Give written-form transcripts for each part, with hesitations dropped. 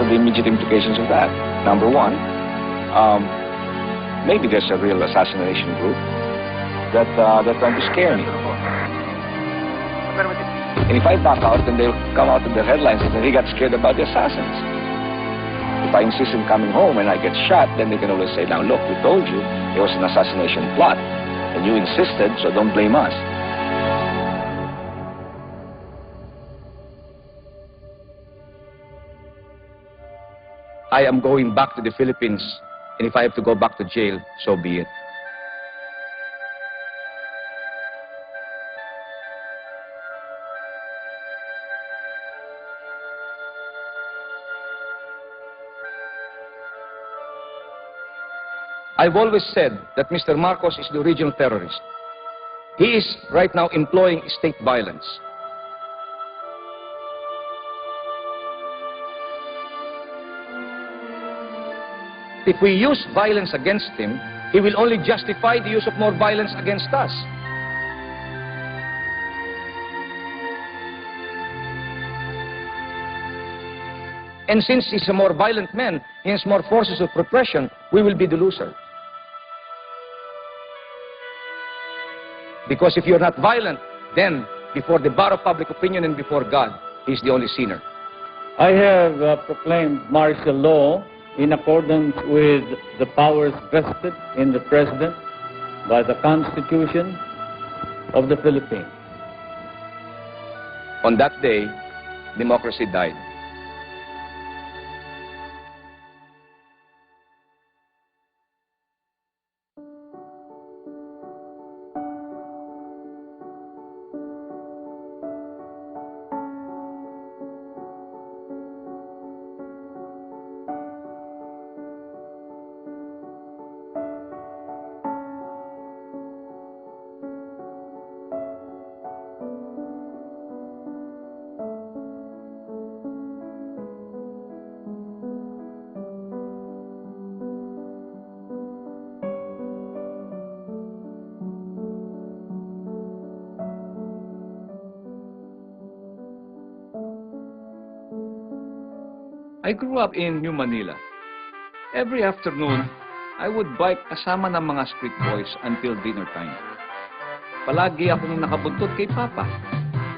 what are the immediate implications of that? Number one, maybe there's a real assassination group that they're trying to scare me. And if I back out, then they'll come out in the headlines and he got scared about the assassins. If I insist on coming home and I get shot, then they can always say, now look, we told you it was an assassination plot, and you insisted, so don't blame us. I am going back to the Philippines, and if I have to go back to jail, so be it. I've always said that Mr. Marcos is the original terrorist. He is right now employing state violence. If we use violence against him, he will only justify the use of more violence against us. And since he's a more violent man, he has more forces of repression, we will be the loser. Because if you're not violent, then before the bar of public opinion and before God, he's the only sinner. I have proclaimed martial law in accordance with the powers vested in the President by the Constitution of the Philippines. On that day, democracy died. I grew up in New Manila. Every afternoon, I would bike kasama ng mga street boys until dinner time. Palagi akong nakabuntot kay Papa.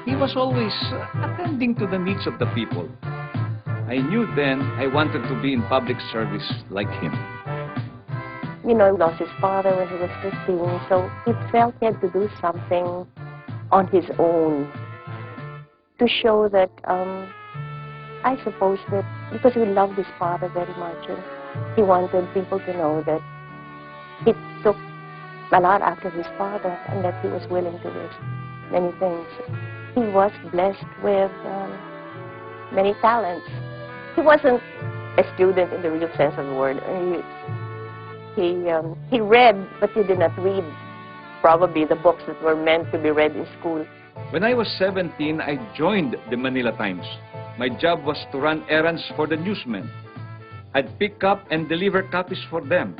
He was always attending to the needs of the people. I knew then I wanted to be in public service like him. You know, he lost his father when he was 15, so he felt he had to do something on his own to show that, I suppose that because he loved his father very much, and he wanted people to know that he took a lot after his father and that he was willing to risk many things. He was blessed with many talents. He wasn't a student in the real sense of the word. He read, but he did not read probably the books that were meant to be read in school. When I was 17, I joined the Manila Times. My job was to run errands for the newsmen. I'd pick up and deliver copies for them.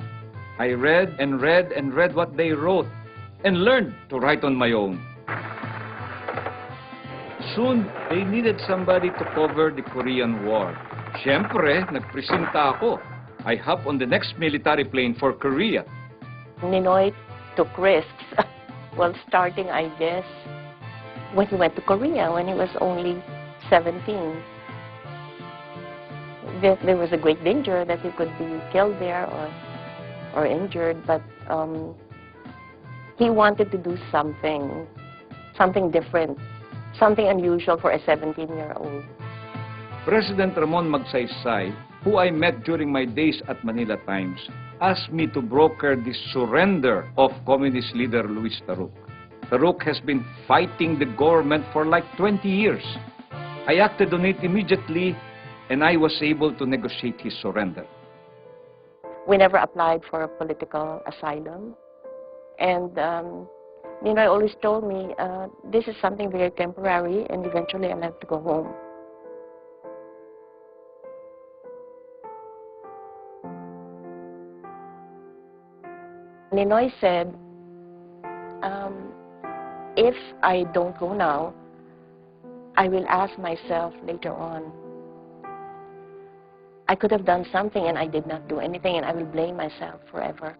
I read and read and read what they wrote and learned to write on my own. Soon, they needed somebody to cover the Korean War. Siyempre, nagpresenta ako. I hopped on the next military plane for Korea. Ninoy took risks. Well, starting, I guess, when he went to Korea, when he was only 17. There was a great danger that he could be killed there or injured, but he wanted to do something different, something unusual for a 17-year-old. President Ramon Magsaysay, who I met during my days at Manila Times, asked me to broker the surrender of communist leader Luis Taruc. Taruc has been fighting the government for like 20 years. I acted on it immediately, and I was able to negotiate his surrender. We never applied for a political asylum. And, you know, I always told me, this is something very temporary, and eventually I'll have to go home. Ninoy said, if I don't go now, I will ask myself later on, I could have done something and I did not do anything, and I will blame myself forever.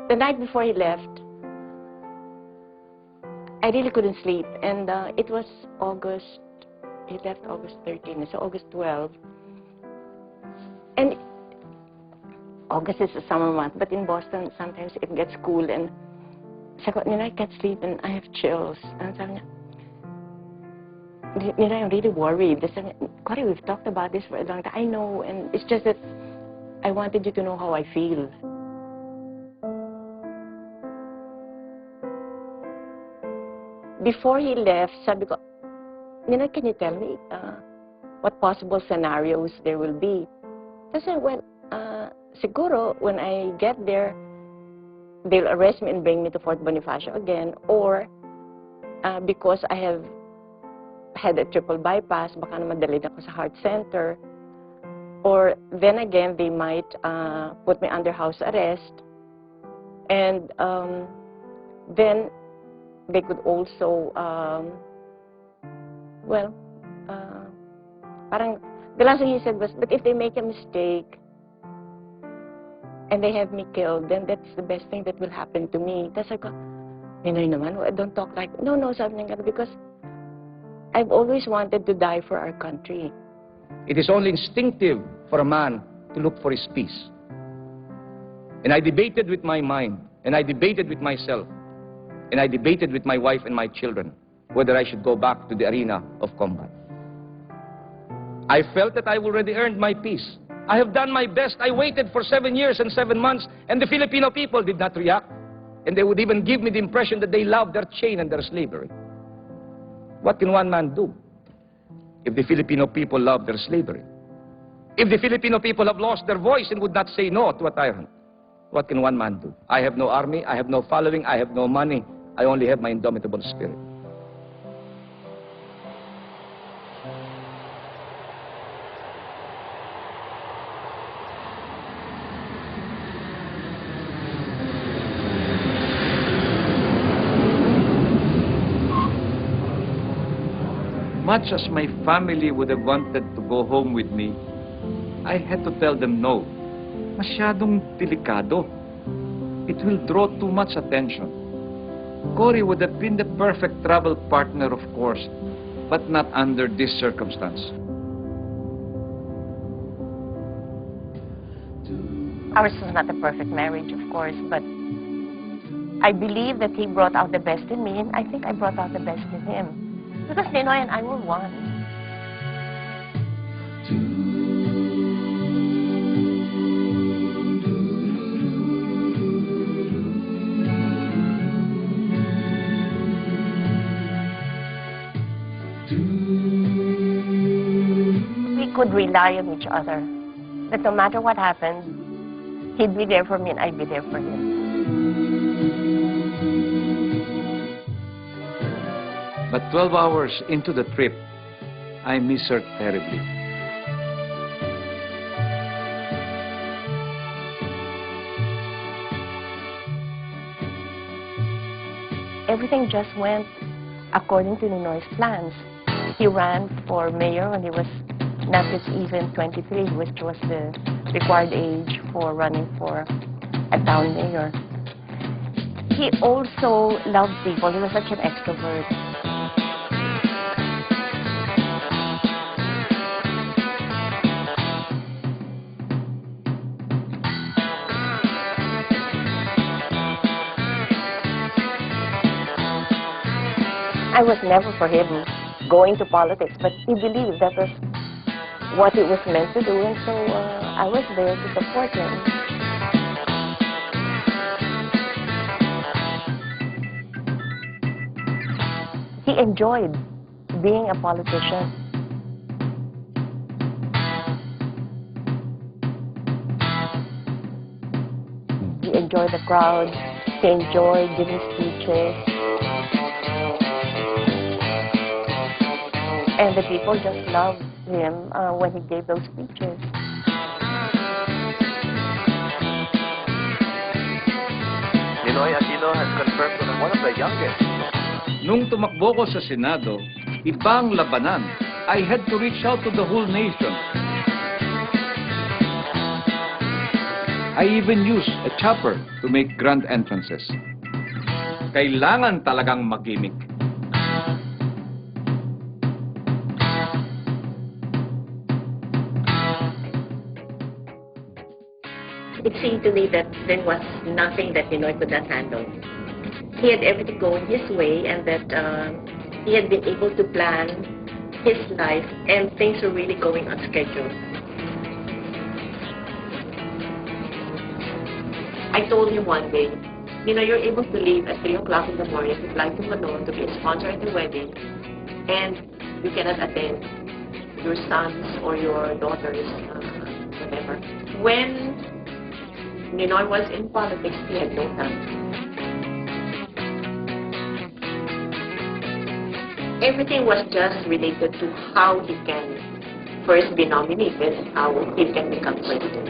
The night before he left, I really couldn't sleep, and it was August, he left August 13, so August 12. And August is a summer month, but in Boston, sometimes it gets cool, and sabi ko, Ninoy, I can't sleep, and I have chills. And sabi niya, Ninoy, I'm really worried. Sabi niya, Cory, we've talked about this for a long time. I know, and it's just that I wanted you to know how I feel. Before he left, sabi ko, Ninoy, can you tell me what possible scenarios there will be? Kasi, well, siguro, when I get there, they'll arrest me and bring me to Fort Bonifacio again, or because I have had a triple bypass, baka na madalhin ako sa heart center, or then again, they might put me under house arrest, and then they could also, parang, the last thing he said was, but if they make a mistake and they have me killed, then that's the best thing that will happen to me. Tapos ako, Ninoy naman, don't talk like, no, sabi niya, because I've always wanted to die for our country. It is only instinctive for a man to look for his peace. And I debated with my mind, and I debated with myself, and I debated with my wife and my children whether I should go back to the arena of combat. I felt that I've already earned my peace. I have done my best. I waited for 7 years and 7 months, and the Filipino people did not react. And they would even give me the impression that they love their chain and their slavery. What can one man do if the Filipino people love their slavery? If the Filipino people have lost their voice and would not say no to a tyrant, what can one man do? I have no army, I have no following, I have no money. I only have my indomitable spirit. Much as my family would have wanted to go home with me, I had to tell them no. Masyadong delikado. It will draw too much attention. Cory would have been the perfect travel partner, of course, but not under this circumstance. Ours was not a perfect marriage, of course, but I believe that he brought out the best in me, and I think I brought out the best in him. Because Ninoy and I were one. We could rely on each other. That no matter what happened, he'd be there for me and I'd be there for him. But 12 hours into the trip, I miss her terribly. Everything just went according to Ninoy's plans. He ran for mayor when he was not yet even 23, which was the required age for running for a town mayor. He also loved people. He was such an extrovert. I was never for him going to politics, but he believed that was what he was meant to do, and so I was there to support him. He enjoyed being a politician. He enjoyed the crowd. He enjoyed giving speeches. And the people just loved him when he gave those speeches. Ninoy Aquino has confirmed that one of the youngest. Nung tumakbo ko sa Senado, ibang labanan. I had to reach out to the whole nation. I even used a chopper to make grand entrances. Kailangan talagang mag-gimmick. It seemed to me that there was nothing that Ninoy could not handle. He had everything going his way, and that he had been able to plan his life, and things were really going on schedule. I told him one day, you know, you're able to leave at 3 o'clock in the morning to fly to Manila to be a sponsor at the wedding, and you cannot attend your sons or your daughters, whatever. When Ninoy was in politics, he had no time. Everything was just related to how he can first be nominated and how he can become president.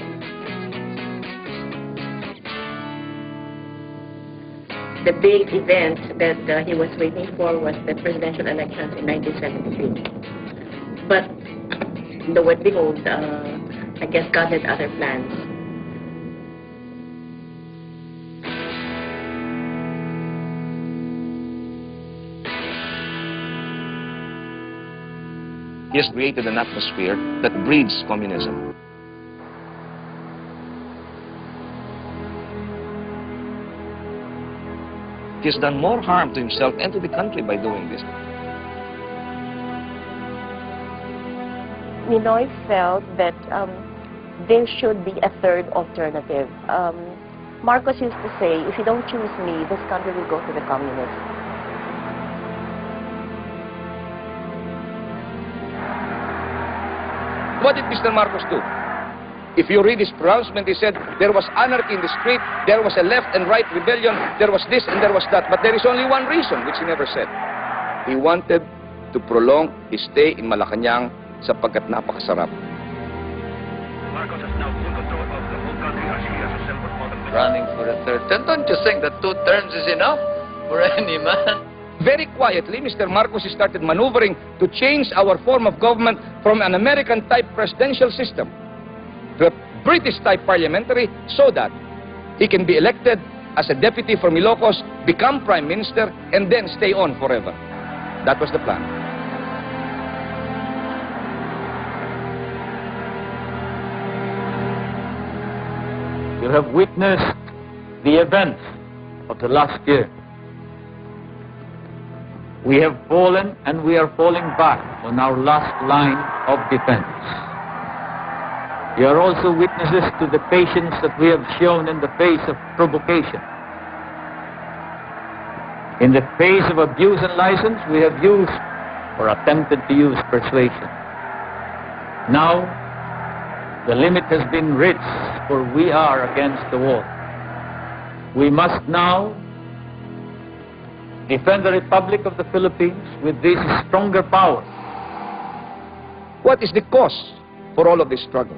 The big event that he was waiting for was the presidential elections in 1973. But, lo and behold, I guess God had other plans. He has created an atmosphere that breeds communism. He has done more harm to himself and to the country by doing this. Ninoy felt that there should be a third alternative. Marcos used to say, if you don't choose me, this country will go to the communists. What did Mr. Marcos do? If you read his pronouncement, he said there was anarchy in the street, there was a left and right rebellion, there was this and there was that. But there is only one reason, which he never said. He wanted to prolong his stay in Malacanang sapagkat napakasarap. Marcos has now full control of the whole country as he has assembled all the... Running for a third term. Don't you think that 2 terms is enough for any man? Very quietly, Mr. Marcos started maneuvering to change our form of government from an American-type presidential system to a British-type parliamentary so that he can be elected as a deputy from Ilocos, become prime minister, and then stay on forever. That was the plan. You have witnessed the events of the last year. We have fallen and we are falling back on our last line of defense. You are also witnesses to the patience that we have shown in the face of provocation. In the face of abuse and license, we have used or attempted to use persuasion. Now, the limit has been reached, for we are against the wall. We must now defend the Republic of the Philippines with this stronger power. What is the cause for all of this struggle?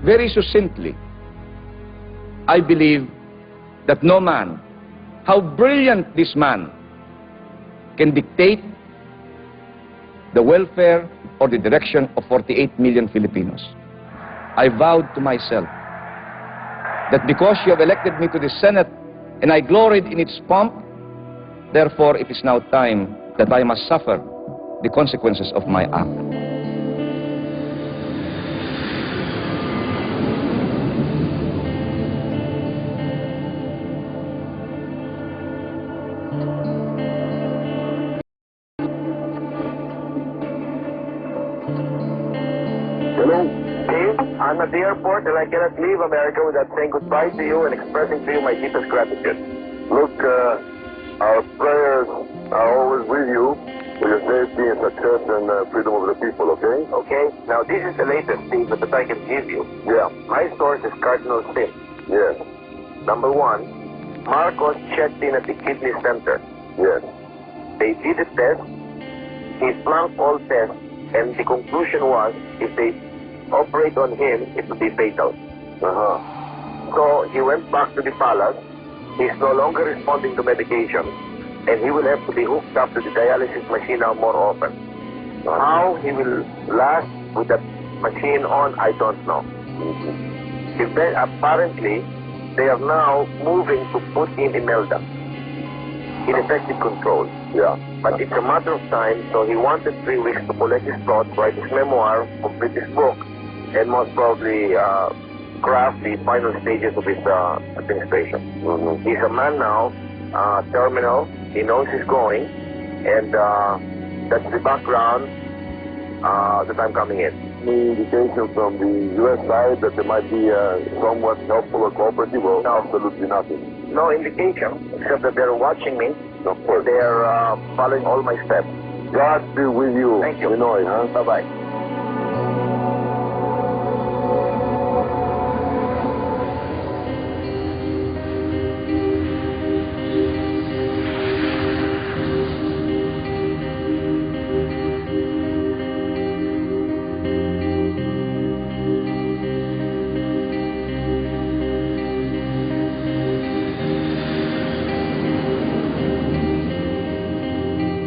Very succinctly, I believe that no man, how brilliant this man, can dictate the welfare or the direction of 48 million Filipinos. I vowed to myself that because you have elected me to the Senate and I gloried in its pomp, therefore it is now time that I must suffer the consequences of my act. Hello, Dave. I'm at the airport and I cannot leave America without saying goodbye to you and expressing to you my deepest gratitude. Look, our prayers are always with you for your safety and success and freedom of the people, okay? Okay, now this is the latest thing that I can give you. Yeah. My source is Cardinal Sim. Yes. Number 1, Marcos checked in at the kidney center. Yes. They did a test. He flunked all tests, And the conclusion was, if they operate on him, it would be fatal. So he went back to the palace. He's no longer responding to medication, and he will have to be hooked up to the dialysis machine now more often. How he will last with that machine on, I don't know. Apparently, they are now moving to put in Imelda in effective control. Yeah. But it's a matter of time, so he wanted 3 weeks to collect his thoughts, write his memoir, complete his book, and most probably craft the final stages of his administration. He's a man now, terminal, he knows he's going, and that's the background that I'm coming in. Any indication from the U.S. side that they might be somewhat helpful or cooperative, or absolutely nothing? No indication, except that they're watching me. Of course. They're following all my steps. God be with you. Thank you. Ninoy, huh? Bye-bye.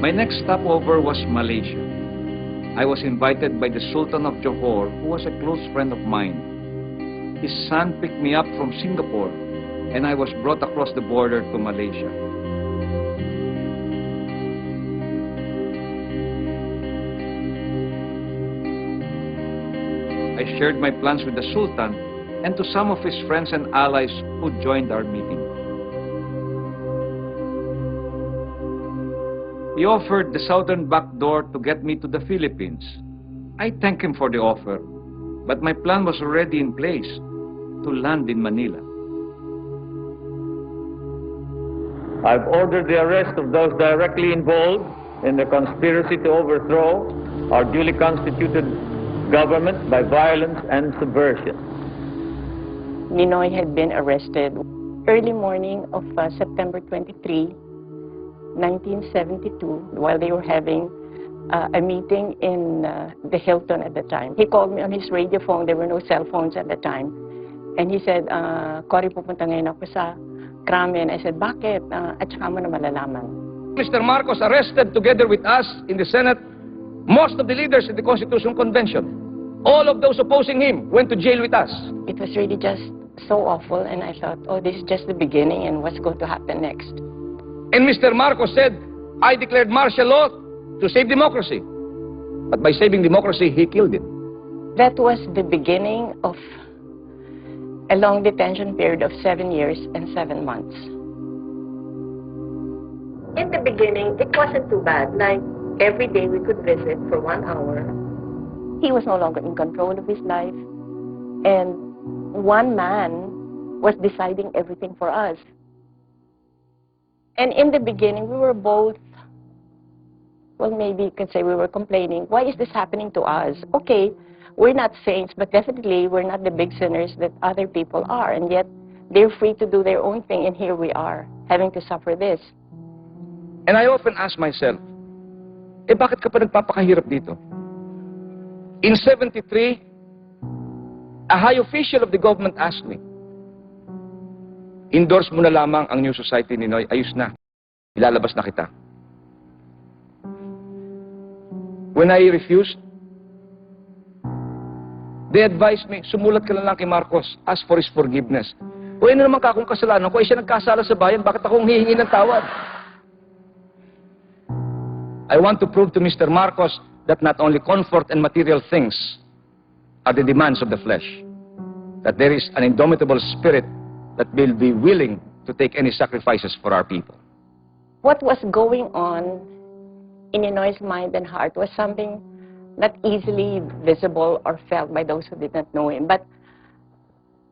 My next stopover was Malaysia. I was invited by the Sultan of Johor, who was a close friend of mine. His son picked me up from Singapore, and I was brought across the border to Malaysia. I shared my plans with the Sultan and to some of his friends and allies who joined our meeting. He offered the southern back door to get me to the Philippines. I thanked him for the offer, but my plan was already in place, to land in Manila. I've ordered the arrest of those directly involved in the conspiracy to overthrow our duly constituted government by violence and subversion. Ninoy had been arrested early morning of September 23, 1972, while they were having a meeting in the Hilton at the time. He called me on his radio phone. There were no cell phones at the time. And he said, Cory, pupunta ngayon ako sa krame. And I said, bakit? At saka mo na malalaman. Mr. Marcos arrested together with us in the Senate most of the leaders in the Constitutional Convention. All of those opposing him went to jail with us. It was really just so awful, and I thought, oh, this is just the beginning, and what's going to happen next? And Mr. Marcos said, I declared martial law to save democracy. But by saving democracy, he killed it. That was the beginning of a long detention period of 7 years and 7 months. In the beginning, it wasn't too bad. Like, every day we could visit for 1 hour. He was no longer in control of his life. And one man was deciding everything for us. And in the beginning, we were both, well, maybe you could say we were complaining, why is this happening to us? Okay, we're not saints, but definitely we're not the big sinners that other people are. And yet, they're free to do their own thing, and here we are, having to suffer this. And I often ask myself, bakit ka pa nagpapakahirap dito? In 73, a high official of the government asked me, endorse mo na lamang ang New Society, Ninoy, ayos na. Ilalabas na kita. When I refused, they advised me, sumulat ka lang kay Marcos, ask for his forgiveness. O ano naman ka kung kasalanan ko, siya nagkasala sa bayan, bakit akong hihingi ng tawad? I want to prove to Mr. Marcos that not only comfort and material things are the demands of the flesh, that there is an indomitable spirit that will be willing to take any sacrifices for our people. What was going on in Ninoy's mind and heart was something not easily visible or felt by those who did not know him. But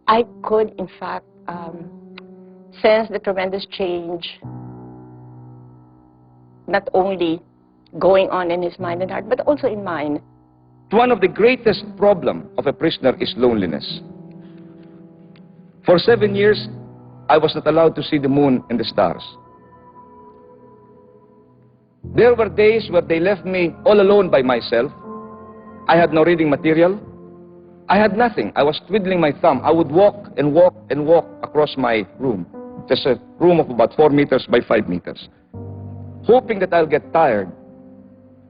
I could, in fact, sense the tremendous change, not only going on in his mind and heart, but also in mine. One of the greatest problems of a prisoner is loneliness. For 7 years, I was not allowed to see the moon and the stars. There were days where they left me all alone by myself, I had no reading material. I had nothing. I was twiddling my thumb. I would walk and walk and walk across my room. Just a room of about 4 meters by 5 meters, hoping that I'll get tired.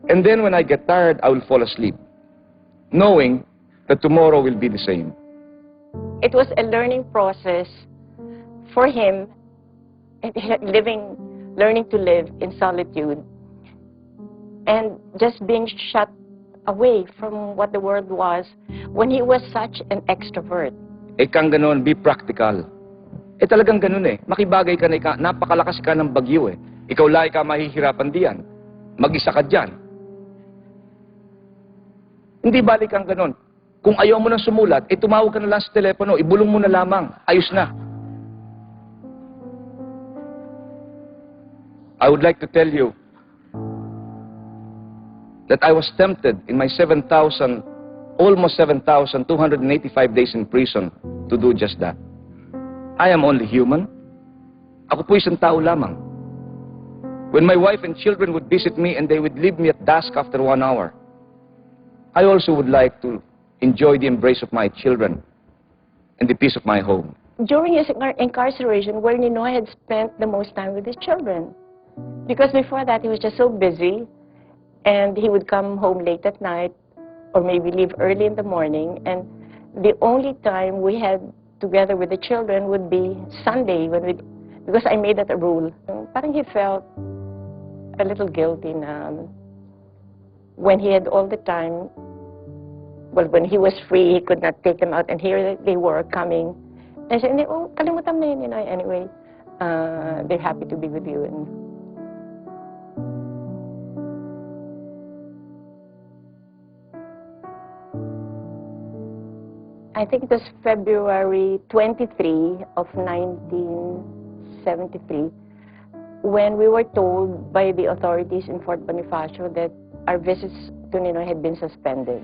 And then when I get tired, I will fall asleep, knowing that tomorrow will be the same. It was a learning process for him, learning to live in solitude and just being shut away from what the world was when he was such an extrovert. Kang ganon, be practical. Talagang ganon eh. Makibagay ka na, napakalakas ka ng bagyo eh. Ikaw lahi ka mahihirapan diyan. Mag-isa ka dyan. Hindi balik ang ganon. Kung ayaw mo nang sumulat, tumawag ka na lang sa telepono, ibulong mo na lamang. Ayos na. I would like to tell you that I was tempted in my almost 7,285 days in prison to do just that. I am only human. Ako po isang tao lamang. When my wife and children would visit me and they would leave me at dusk after 1 hour, I also would like to enjoy the embrace of my children and the peace of my home. During his incarceration, where Ninoy had spent the most time with his children. Because before that, he was just so busy, and he would come home late at night, or maybe leave early in the morning, and the only time we had together with the children would be Sunday, because I made that a rule. Parang he felt a little guilty na when he had all the time, well, when he was free, he could not take them out, and here they were coming. And I said, oh, kalimutan mo yun, anyway, they're happy to be with you. And I think it was February 23 of 1973 when we were told by the authorities in Fort Bonifacio that our visits to Ninoy had been suspended.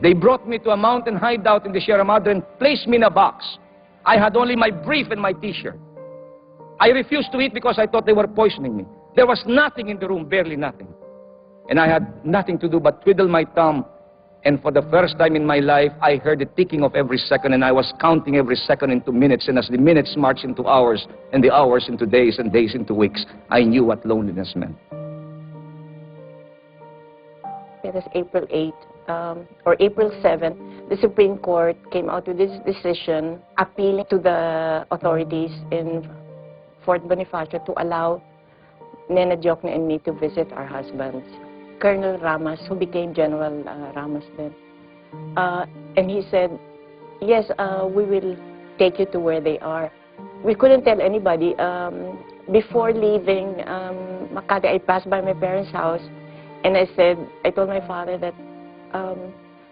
They brought me to a mountain hideout in the Sierra Madre and placed me in a box. I had only my brief and my t-shirt. I refused to eat because I thought they were poisoning me. There was nothing in the room, barely nothing. And I had nothing to do but twiddle my thumb. And for the first time in my life, I heard the ticking of every second, and I was counting every second into minutes. And as the minutes marched into hours, and the hours into days, and days into weeks, I knew what loneliness meant. It was April 8, or April 7, the Supreme Court came out with this decision appealing to the authorities in Fort Bonifacio to allow Nena Diokno and me to visit our husbands. Colonel Ramos, who became General Ramos then. And he said, yes, we will take you to where they are. We couldn't tell anybody. Before leaving Makati, I passed by my parents' house, and I told my father that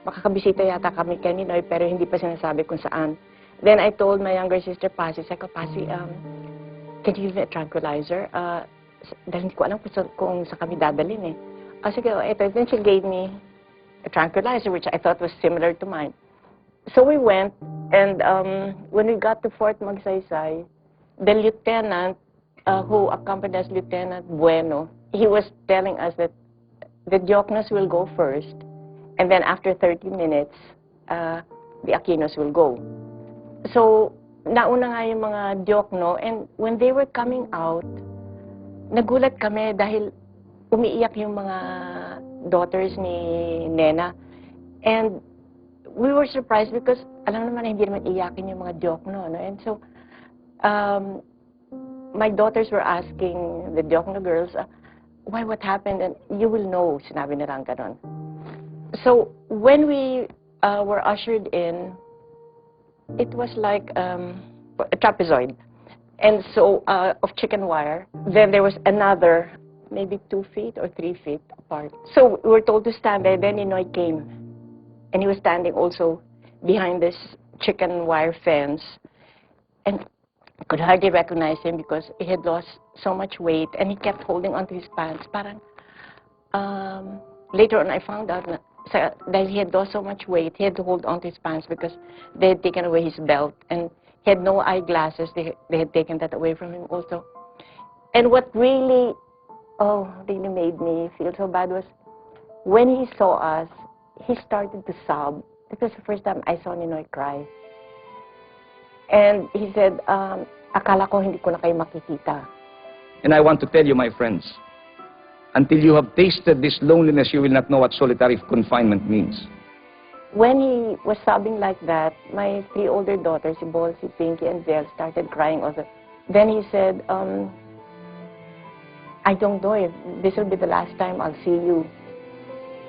makakabisita yata kami kay Ninoy, pero hindi pa sinasabi kung saan. Then I told my younger sister, Pasi, sabi ko, Pasi, can you give me a tranquilizer? Dahil hindi ko alam kung sa kami dadalhin eh. Sige, ito. Then she gave me a tranquilizer, which I thought was similar to mine. So we went, and when we got to Fort Magsaysay, the lieutenant who accompanied us, Lieutenant Bueno, he was telling us that the Dioknos will go first, and then after 30 minutes, the Aquinos will go. So, nauna nga yung mga Diokno, and when they were coming out, nagulat kami dahil umiiyak yung mga daughters ni Nena. And we were surprised because alam naman na hindi naman iyakin yung mga Diokno. No? And so, my daughters were asking the Diokno girls, why, what happened? And you will know, sinabi nilang ganon. So, when we were ushered in, it was like a trapezoid. And so, of chicken wire. Then there was another, maybe 2 feet or 3 feet apart. So we were told to stand there. Then Ninoy came. And he was standing also behind this chicken wire fence. And I could hardly recognize him because he had lost so much weight. And he kept holding onto his pants. Parang, later on I found out that he had lost so much weight, he had to hold onto his pants because they had taken away his belt. And he had no eyeglasses. They had taken that away from him also. And what really really made me feel so bad was when he saw us, he started to sob. It was the first time I saw Ninoy cry. And he said, akala ko hindi ko na kayo makikita. And I want to tell you, my friends, until you have tasted this loneliness, you will not know what solitary confinement means. When he was sobbing like that, my 3 older daughters, si Bol, si Pinky, and Zell, started crying also. Then he said, I don't know if this will be the last time I'll see you.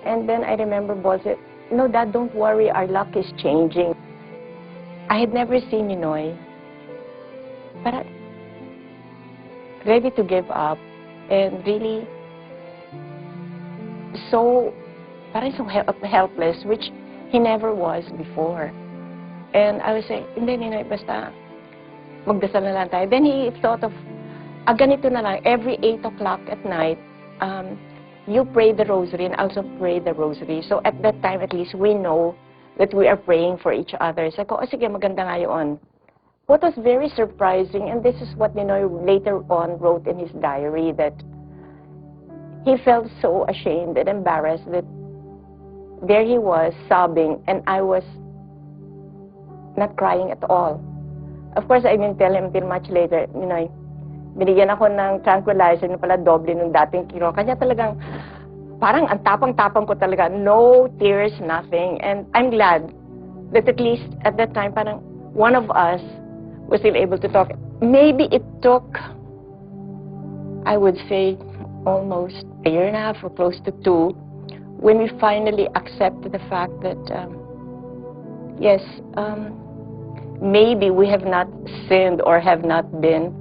And then I remember Bol said, no, Dad, don't worry, our luck is changing. I had never seen Ninoy, but ready to give up and really so helpless, which he never was before. And I was saying, hindi, Ninoy, basta magdasal na lang tayo. Then he thought of, ganito na lang, every 8 o'clock at night, you pray the rosary and also pray the rosary. So at that time, at least, we know that we are praying for each other. So ako, sige, maganda nga yun. What was very surprising, and this is what Ninoy later on wrote in his diary, that he felt so ashamed and embarrassed that there he was sobbing and I was not crying at all. Of course, I didn't tell him until much later, Ninoy, binigyan ako ng tranquilizer na pala doble nung dating kino. Kanya talagang, parang ang tapang-tapang ko talaga, no tears, nothing. And I'm glad that at least at that time, parang one of us was still able to talk. Maybe it took, I would say, almost a year and a half or close to 2, when we finally accepted the fact that, yes, maybe we have not sinned or have not been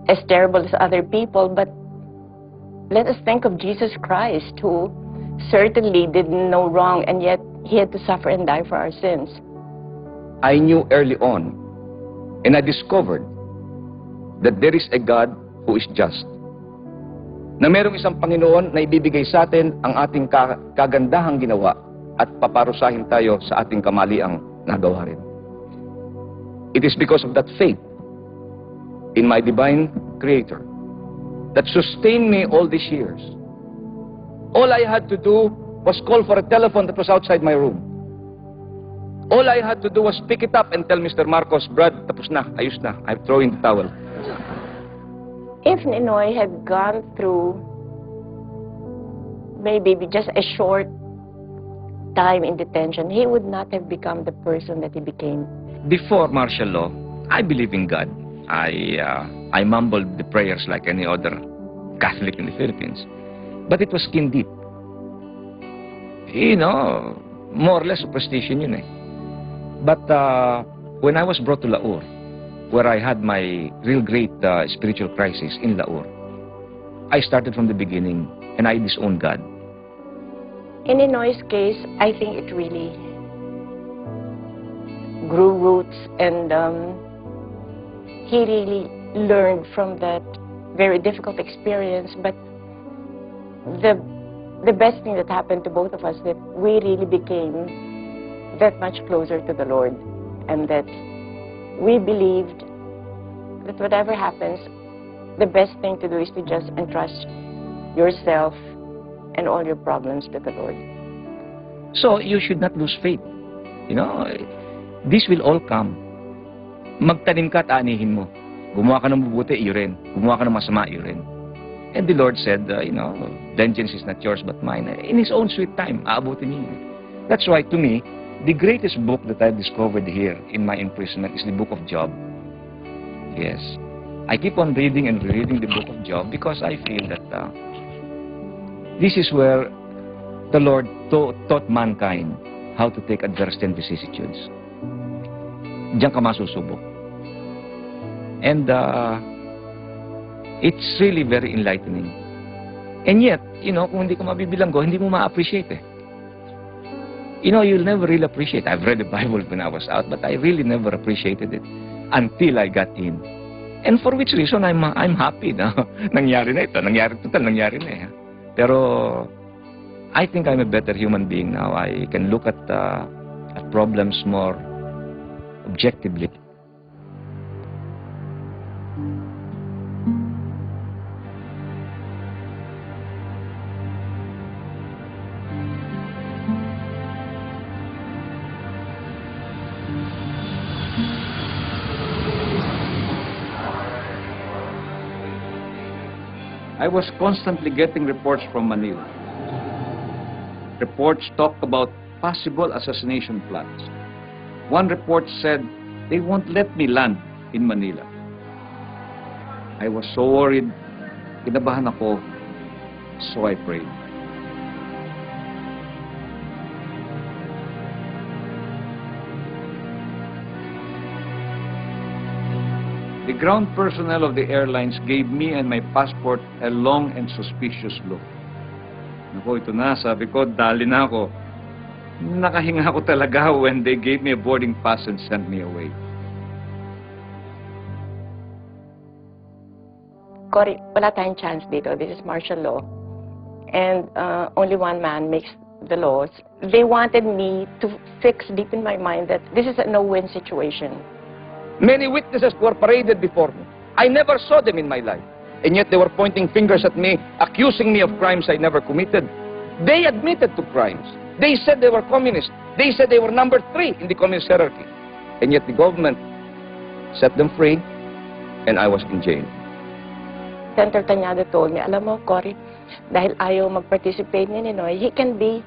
as terrible as other people, but let us think of Jesus Christ, who certainly did no wrong, and yet he had to suffer and die for our sins. I knew early on, and I discovered that there is a God who is just. Na merong isang Panginoon na ibibigay sa atin ang ating kagandahang ginawa at paparusahin tayo sa ating kamaliang nagawa rin. It is because of that faith in my divine Creator that sustained me all these years. All I had to do was call for a telephone that was outside my room. All I had to do was pick it up and tell Mr. Marcos, Brad, tapos na, ayos na, I'm throwing the towel. If Ninoy had gone through maybe just a short time in detention, he would not have become the person that he became. Before martial law, I believe in God. I mumbled the prayers like any other Catholic in the Philippines. But it was skin deep. You know, more or less superstition yun eh. But when I was brought to Laur, where I had my real great spiritual crisis in Laur, I started from the beginning and I disowned God. In Ninoy's case, I think it really grew roots, and he really learned from that very difficult experience. But the best thing that happened to both of us, that we really became that much closer to the Lord, and that we believed that whatever happens, the best thing to do is to just entrust yourself and all your problems to the Lord. So you should not lose faith. You know, this will all come. Magtanim ka at anihin mo. Gumawa ka ng mabuti, iyo rin. Gumawa ka ng masama, iyo rin. And the Lord said, you know, vengeance is not yours but mine. In His own sweet time, aabutin niyo. That's why, to me, the greatest book that I've discovered here in my imprisonment is the book of Job. Yes. I keep on reading and rereading the book of Job because I feel that this is where the Lord taught mankind how to take adversity and vicissitudes. Diyan ka masusubok. And it's really very enlightening. And yet, you know, kung hindi ka mabibilanggo, hindi mo ma-appreciate eh. You know, you'll never really appreciate. I've read the Bible when I was out, but I really never appreciated it until I got in. And for which reason, I'm happy na nangyari na ito. Nangyari na eh. Pero I think I'm a better human being now. I can look at problems more objectively. I was constantly getting reports from Manila. Reports talked about possible assassination plots. One report said they won't let me land in Manila. I was so worried, kinabahan ako, so I prayed. The ground personnel of the airlines gave me and my passport a long and suspicious look. Naku, ito na, sabi ko, dali na ako. Nakahinga ako talaga when they gave me a boarding pass and sent me away. Cory, wala tayong chance dito. This is martial law. And only one man makes the laws. They wanted me to fix deep in my mind that this is a no-win situation. Many witnesses were paraded before me. I never saw them in my life. And yet they were pointing fingers at me, accusing me of crimes I never committed. They admitted to crimes. They said they were communists. They said they were number 3 in the communist hierarchy. And yet the government set them free, and I was in jail. Senator Tañada told me, alam mo, Cory, dahil ayaw mag-participate ni Ninoy, he can be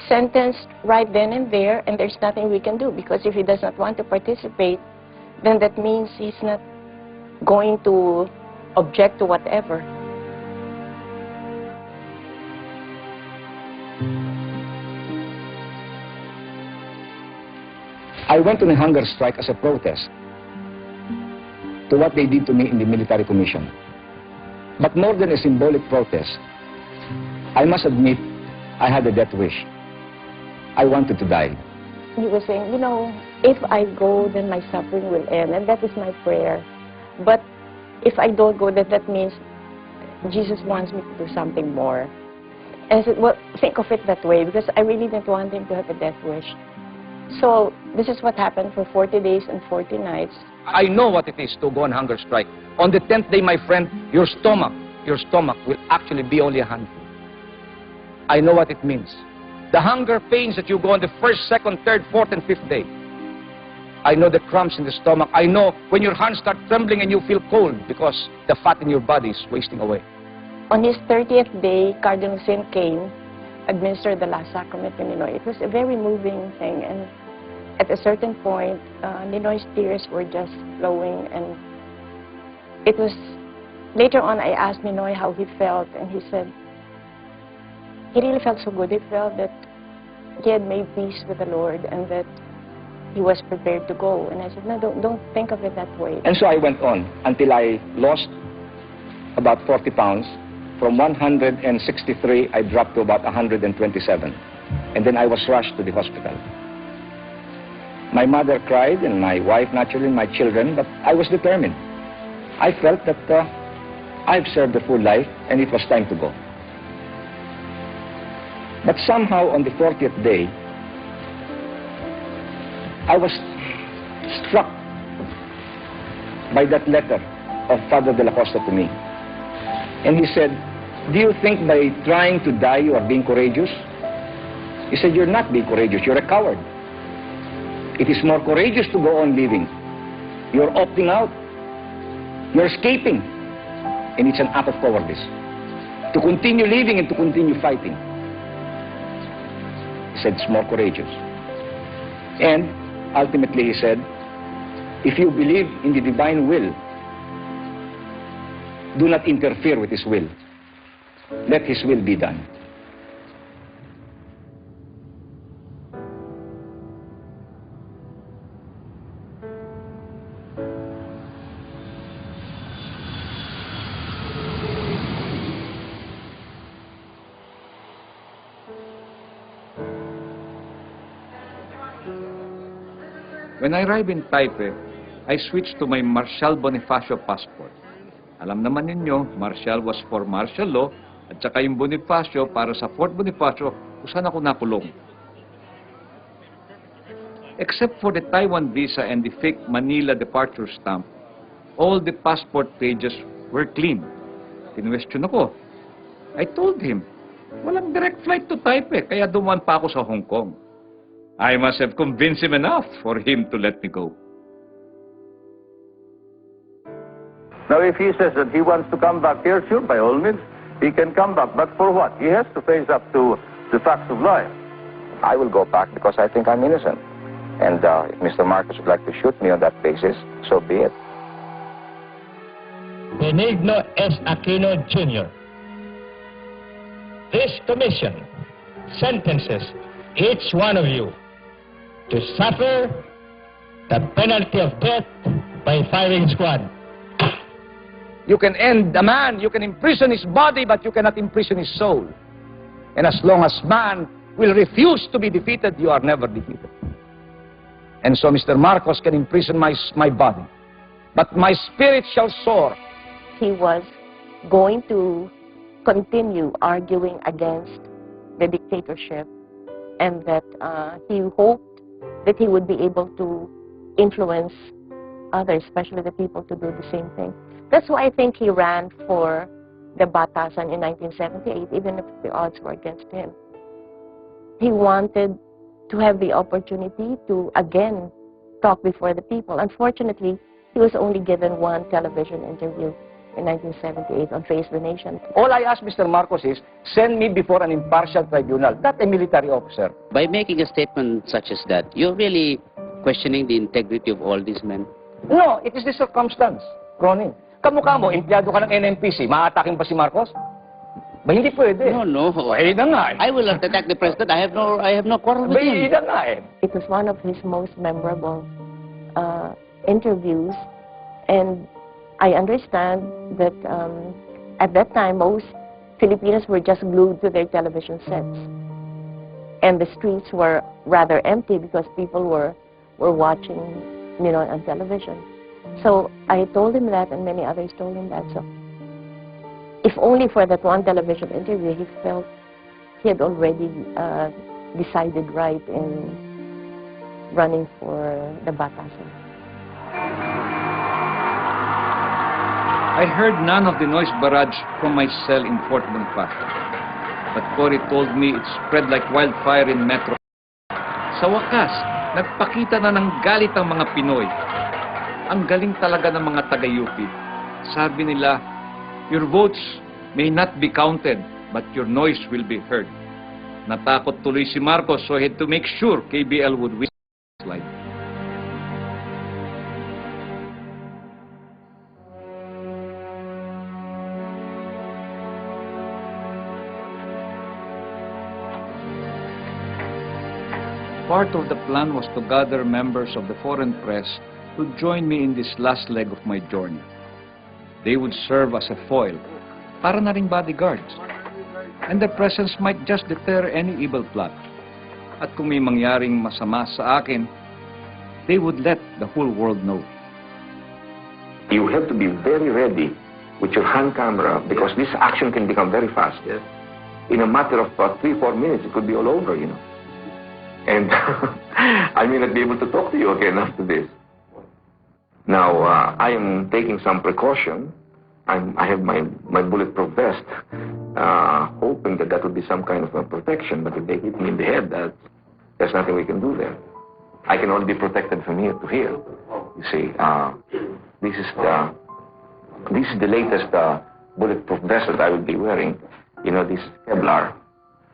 sentenced right then and there, and there's nothing we can do. Because if he does not want to participate, then that means he's not going to object to whatever. I went on a hunger strike as a protest to what they did to me in the military commission. But more than a symbolic protest, I must admit I had a death wish. I wanted to die. He was saying, you know, if I go, then my suffering will end, and that is my prayer. But if I don't go, then that means Jesus wants me to do something more. And I said, well, think of it that way, because I really didn't want him to have a death wish. So this is what happened for 40 days and 40 nights. I know what it is to go on hunger strike. On the 10th day, my friend, your stomach will actually be only a handful. I know what it means. The hunger pains that you go on the 1st, 2nd, 3rd, 4th, and 5th day. I know the cramps in the stomach. I know when your hands start trembling and you feel cold because the fat in your body is wasting away. On his 30th day, Cardinal Sin came, administered the last sacrament to Ninoy. It was a very moving thing, and at a certain point, Ninoy's tears were just flowing, and it was, later on I asked Ninoy how he felt, and he said, he really felt so good. He felt that he had made peace with the Lord and that he was prepared to go. And I said, no, don't think of it that way. And so I went on until I lost about 40 pounds. From 163, I dropped to about 127. And then I was rushed to the hospital. My mother cried, and my wife, naturally, and my children, but I was determined. I felt that I've served a full life, and it was time to go. But somehow, on the 40th day, I was struck by that letter of Father de la Costa to me. And he said, do you think by trying to die you are being courageous? He said, you're not being courageous, you're a coward. It is more courageous to go on living. You're opting out. You're escaping. And it's an act of cowardice. To continue living and to continue fighting. He said, it's more courageous. And ultimately he said, if you believe in the divine will, do not interfere with his will. Let his will be done. When I arrived in Taipei, I switched to my Marshal Bonifacio passport. Alam naman ninyo, Marshal was for martial law, at saka yung Bonifacio para sa Fort Bonifacio kung saan ako nakulong. Except for the Taiwan visa and the fake Manila departure stamp, all the passport pages were clean. Kinwestiyon ako. I told him, walang direct flight to Taipei, kaya duman pa ako sa Hong Kong. I must have convinced him enough for him to let me go. Now, if he says that he wants to come back here, sure, by all means, he can come back. But for what? He has to face up to the facts of life. I will go back because I think I'm innocent. And if Mr. Marcos would like to shoot me on that basis, so be it. Benigno S. Aquino Jr. This commission sentences each one of you to suffer the penalty of death by firing squad. You can end a man, you can imprison his body, but you cannot imprison his soul. And as long as man will refuse to be defeated, you are never defeated. And so Mr. Marcos can imprison my body, but my spirit shall soar. He was going to continue arguing against the dictatorship, and that he hoped that he would be able to influence others, especially the people, to do the same thing. That's why I think he ran for the batasan in 1978, even if the odds were against him. He wanted to have the opportunity to again talk before the people. Unfortunately, he was only given one television interview in 1978 on Face the Nation. All I ask Mr. Marcos is, send me before an impartial tribunal, not a military officer. By making a statement such as that, you're really questioning the integrity of all these men? No, it is the circumstance, Ronnie. Kamukha mo, empleyado ka ng NMPC, maatakin pa si Marcos? Ba, hindi pwede. No. Eh, na nga eh. I will not attack the president. I have no quarrel with him. Na nga eh. It was one of his most memorable interviews, and I understand that at that time most Filipinos were just glued to their television sets, and the streets were rather empty because people were watching, you know, on television. So I told him that, and many others told him that. So if only for that one television interview, he felt he had already decided right in running for the batasan. I heard none of the noise barrage from my cell in Fort Bonifacio, but Cory told me it spread like wildfire in Metro. Sa wakas, nagpakita na ng galit ang mga Pinoy. Ang galing talaga ng mga taga-UP. Sabi nila, your votes may not be counted, but your noise will be heard. Natakot tuloy si Marcos, so he had to make sure KBL would win his life. Part of the plan was to gather members of the foreign press to join me in this last leg of my journey. They would serve as a foil, para na ring bodyguards, and their presence might just deter any evil plot. At kung may mangyaring masama sa akin, they would let the whole world know. You have to be very ready with your hand camera, because this action can become very fast. Yes. In a matter of 3-4 minutes, it could be all over, you know. And I may not be able to talk to you again after this. Now, I am taking some precaution. I have my bulletproof vest, hoping that that would be some kind of a protection. But if they hit me in the head, there's nothing we can do there. I can only be protected from here to here. You see, this is the latest bulletproof vest that I will be wearing. You know, this Kevlar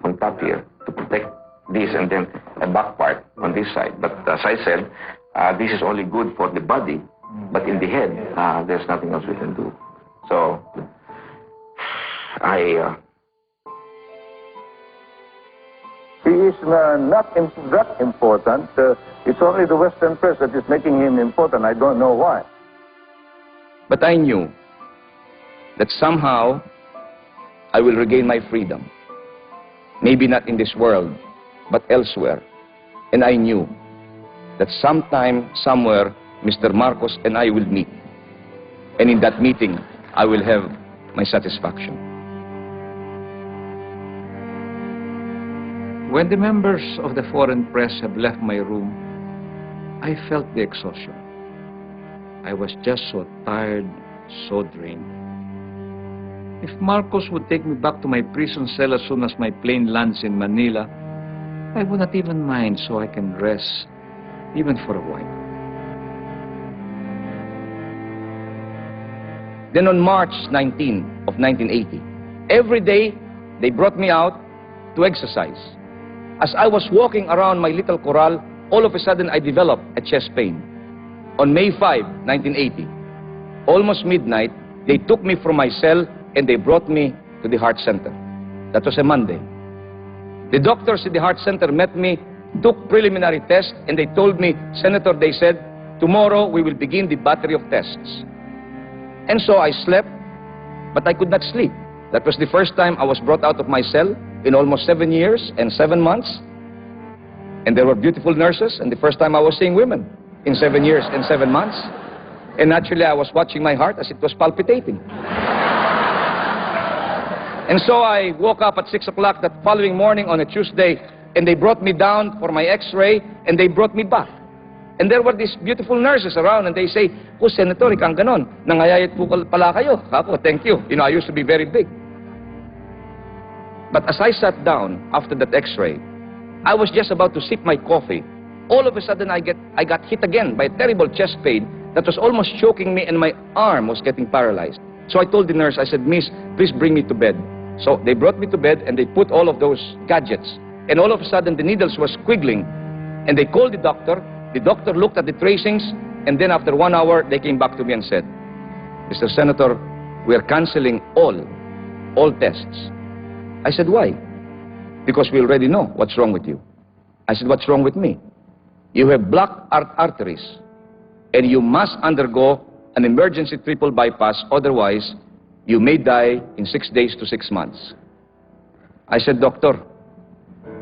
on top here to protect this, and then a back part on this side. But as I said, this is only good for the body, but in the head, there's nothing else we can do. So, He is not that important. It's only the Western press that is making him important. I don't know why. But I knew that somehow I will regain my freedom. Maybe not in this world, but elsewhere. And I knew that sometime, somewhere, Mr. Marcos and I will meet. And in that meeting, I will have my satisfaction. When the members of the foreign press have left my room, I felt the exhaustion. I was just so tired, so drained. If Marcos would take me back to my prison cell as soon as my plane lands in Manila, I would not even mind, so I can rest, even for a while. Then on March 19 of 1980, every day they brought me out to exercise. As I was walking around my little corral, all of a sudden I developed a chest pain. On May 5, 1980, almost midnight, they took me from my cell and they brought me to the heart center. That was a Monday. The doctors at the heart center met me, took preliminary tests, and they told me, Senator, they said, tomorrow we will begin the battery of tests. And so I slept, but I could not sleep. That was the first time I was brought out of my cell in almost 7 years and 7 months. And there were beautiful nurses, and the first time I was seeing women in 7 years and 7 months. And naturally, I was watching my heart as it was palpitating. And so I woke up at 6 o'clock that following morning on a Tuesday, and they brought me down for my x-ray, and they brought me back. And there were these beautiful nurses around, and they say, oh, Senator, ikang ganon. Nangayayat po pala kayo. Ako, thank you. You know, I used to be very big. But as I sat down after that x-ray, I was just about to sip my coffee. All of a sudden, I got hit again by a terrible chest pain that was almost choking me, and my arm was getting paralyzed. So I told the nurse, I said, Miss, please bring me to bed. So they brought me to bed, and they put all of those gadgets. And all of a sudden, the needles were squiggling. And they called the doctor. The doctor looked at the tracings, and then after 1 hour, they came back to me and said, Mr. Senator, we are canceling all tests. I said, why? Because we already know what's wrong with you. I said, what's wrong with me? You have blocked arteries, and you must undergo an emergency triple bypass, otherwise, you may die in 6 days to 6 months. I said, Doctor,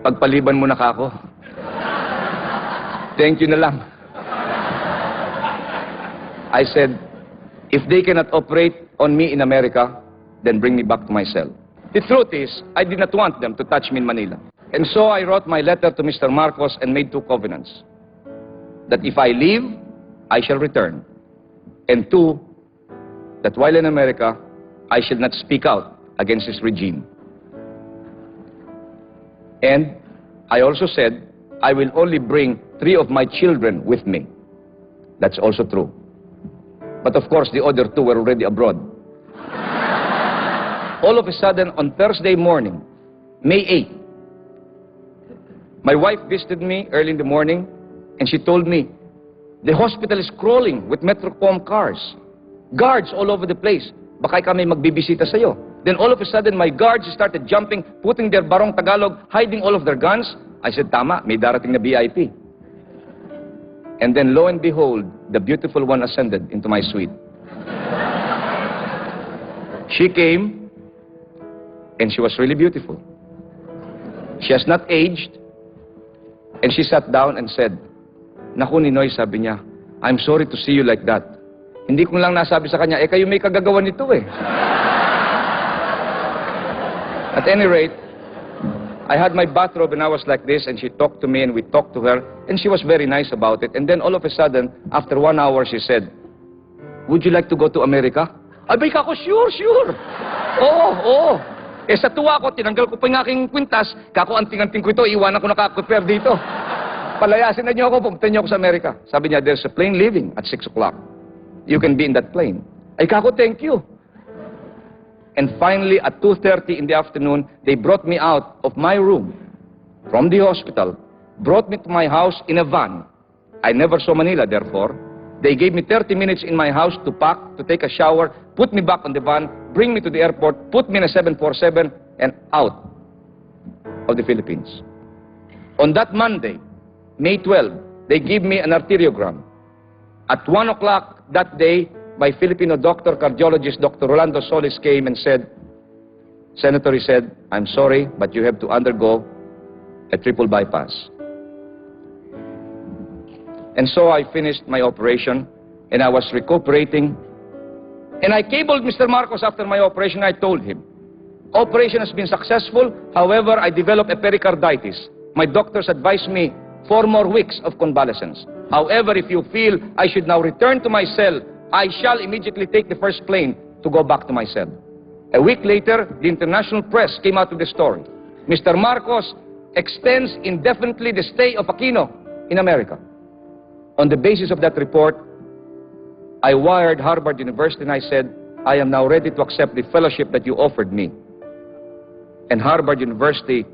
pagpaliban mo na ka ako. Thank you na lang. I said, if they cannot operate on me in America, then bring me back to my cell. The truth is, I did not want them to touch me in Manila. And so I wrote my letter to Mr. Marcos and made 2 covenants. That if I leave, I shall return. And 2, that while in America, I shall not speak out against this regime. And I also said, I will only bring 3 of my children with me. That's also true. But of course, the other 2 were already abroad. All of a sudden, on Thursday morning, May 8, my wife visited me early in the morning, and she told me, the hospital is crawling with Metrocom cars. Guards all over the place. Baka kami magbibisita sa'yo. Then all of a sudden, my guards started jumping, putting their barong Tagalog, hiding all of their guns. I said, tama, may darating na VIP. And then, lo and behold, the beautiful one ascended into my suite. She came, and she was really beautiful. She has not aged, and she sat down and said, Naku, Ninoy, sabi niya, I'm sorry to see you like that. Hindi ko lang nasabi sa kanya, kayo may kagagawa nito eh. At any rate, I had my bathrobe and I was like this, and she talked to me and we talked to her, and she was very nice about it. And then all of a sudden, after 1 hour, she said, would you like to go to America? Abay ka ko, sure. Oo. Sa tuwa ko, tinanggal ko pa yung aking kwintas, kako anting-anting ko ito, iwanan ko nakakupper dito. Palayasin na niyo ako, pumunta niyo ako sa Amerika. Sabi niya, there's a plane leaving at 6 o'clock. You can be in that plane. Ay kako, thank you. And finally, at 2:30 in the afternoon, they brought me out of my room from the hospital, brought me to my house in a van. I never saw Manila, therefore. They gave me 30 minutes in my house to pack, to take a shower, put me back on the van, bring me to the airport, put me in a 747, and out of the Philippines. On that Monday, May 12, they gave me an arteriogram. At 1 o'clock that day, my Filipino doctor, cardiologist, Dr. Rolando Solis, came and said, Senator, he said, I'm sorry, but you have to undergo a triple bypass. And so I finished my operation, and I was recuperating. And I cabled Mr. Marcos after my operation. I told him, operation has been successful. However, I developed a pericarditis. My doctors advised me 4 more weeks of convalescence. However, if you feel I should now return to my cell, I shall immediately take the first plane to go back to my cell. A week later, the international press came out with the story. Mr. Marcos extends indefinitely the stay of Aquino in America. On the basis of that report, I wired Harvard University and I said, I am now ready to accept the fellowship that you offered me. And Harvard University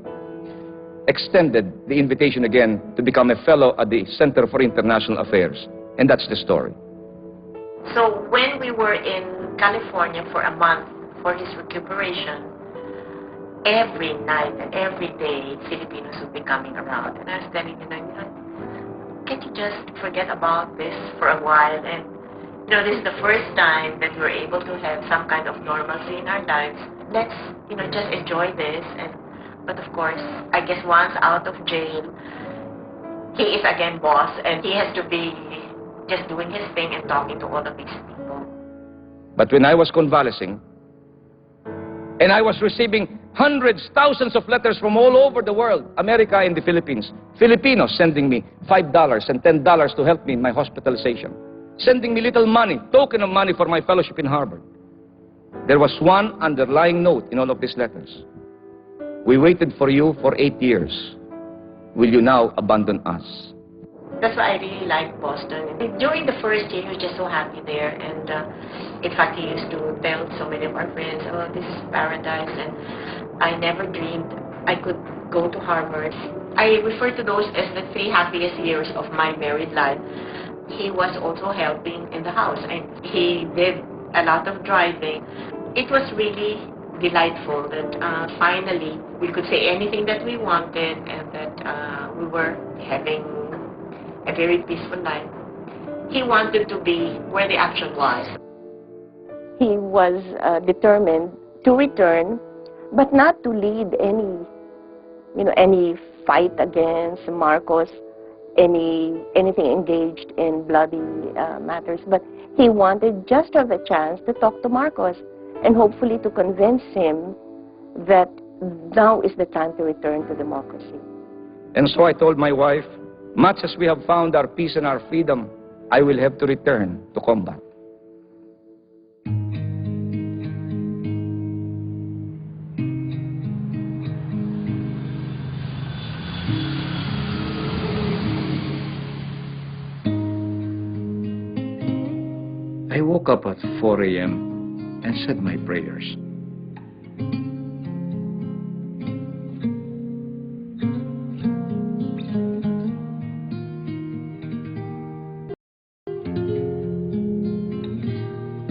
extended the invitation again to become a fellow at the Center for International Affairs. And that's the story. So when we were in California for a month for his recuperation, every night and every day, Filipinos would be coming around. And I was telling him, can't you just forget about this for a while? And, this is the first time that we're able to have some kind of normalcy in our lives. Let's, just enjoy this. But of course, I guess once out of jail, he is again boss, and he has to be just doing his thing and talking to all of these people. But when I was convalescing, and I was receiving hundreds, thousands of letters from all over the world, America and the Philippines, Filipinos sending me $5 and $10 to help me in my hospitalization, sending me little money, token of money for my fellowship in Harvard. There was one underlying note in all of these letters. We waited for you for 8 years. Will you now abandon us? That's why I really like Boston. During the first year, he was just so happy there. And in fact, he used to tell so many of our friends, oh, this is paradise. And I never dreamed I could go to Harvard. I refer to those as the 3 happiest years of my married life. He was also helping in the house, and he did a lot of driving. It was really delightful that finally we could say anything that we wanted, and that we were having a very peaceful life. He wanted to be where the action was. He was determined to return, but not to lead any fight against Marcos, anything engaged in bloody matters. But he wanted just to have a chance to talk to Marcos and hopefully to convince him that now is the time to return to democracy. And so I told my wife, much as we have found our peace and our freedom, I will have to return to combat. I woke up at 4 a.m. and said my prayers.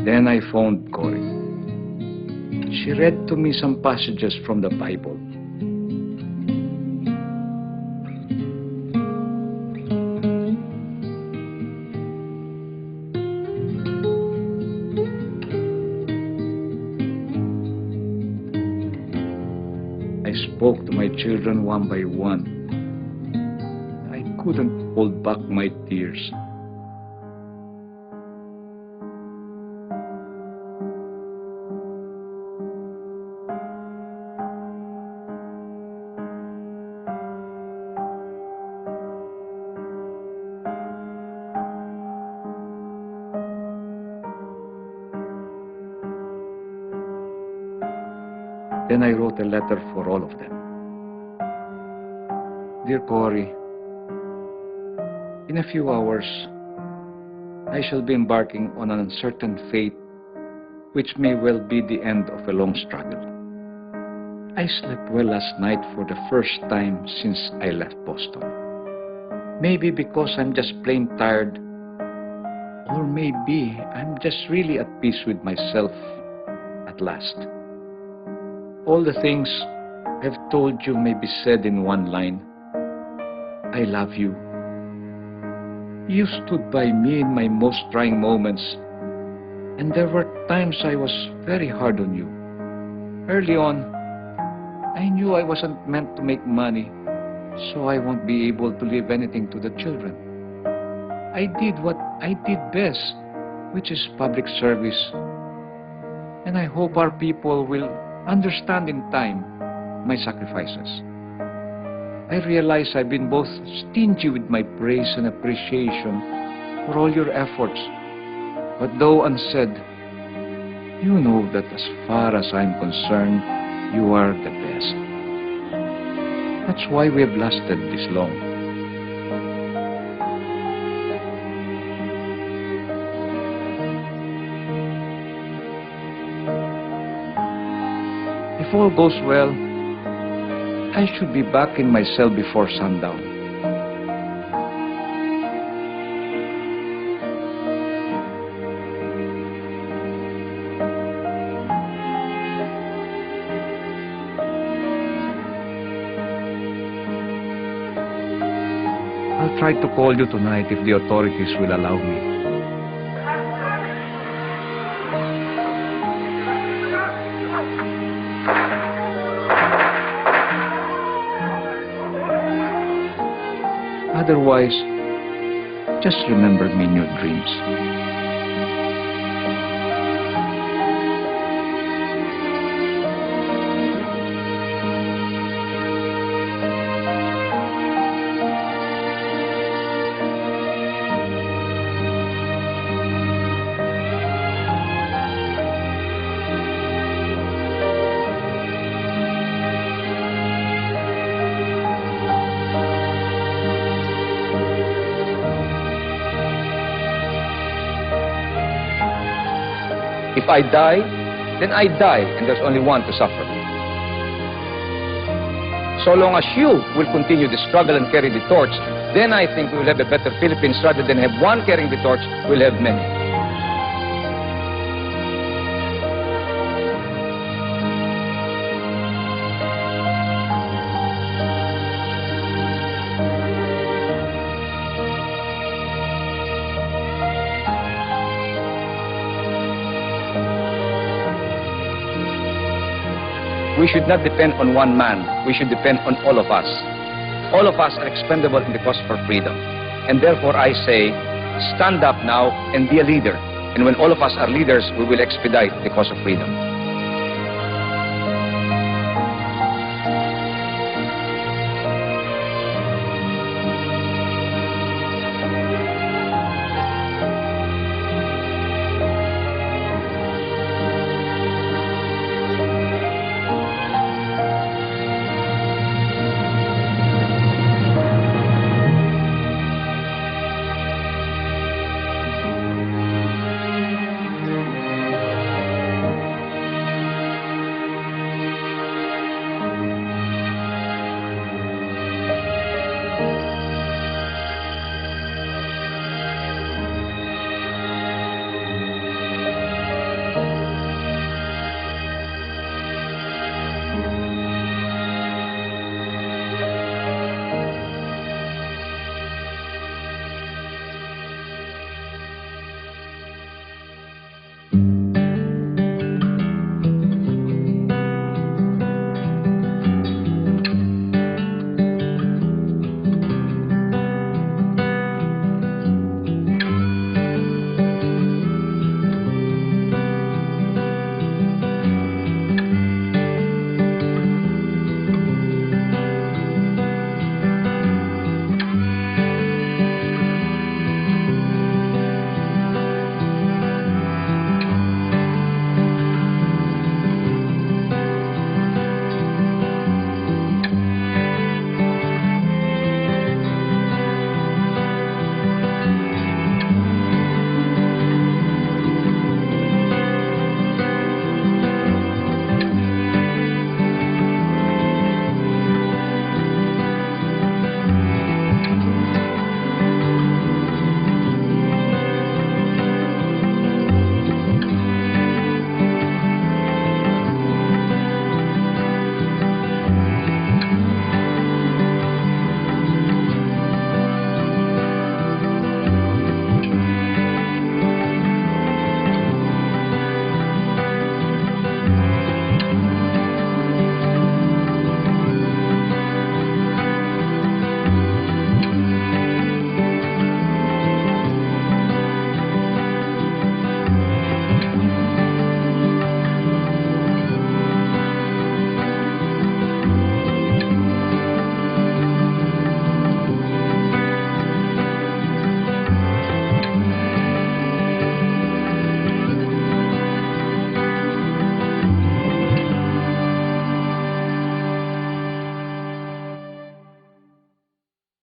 Then I phoned Cory. She read to me some passages from the Bible. I spoke to my children one by one. I couldn't hold back my tears. Then I wrote a letter for all of them. Dear Cory, in a few hours, I shall be embarking on an uncertain fate, which may well be the end of a long struggle. I slept well last night for the first time since I left Boston. Maybe because I'm just plain tired, or maybe I'm just really at peace with myself at last. All the things I've told you may be said in one line. I love you. You stood by me in my most trying moments, and there were times I was very hard on you. Early on, I knew I wasn't meant to make money, so I won't be able to leave anything to the children. I did what I did best, which is public service. And I hope our people will understand in time my sacrifices. I realize I've been both stingy with my praise and appreciation for all your efforts. But though unsaid, you know that as far as I'm concerned, you are the best. That's why we have lasted this long. all goes well, I should be back in my cell before sundown. I'll try to call you tonight if the authorities will allow me. Otherwise, just remember me in your dreams. If I die, then I die, and there's only one to suffer. So long as you will continue the struggle and carry the torch, then I think we will have a better Philippines. Rather than have one carrying the torch, we'll have many. We should not depend on one man. We should depend on all of us. All of us are expendable in the cause for freedom. And therefore I say, stand up now and be a leader. And when all of us are leaders, we will expedite the cause of freedom.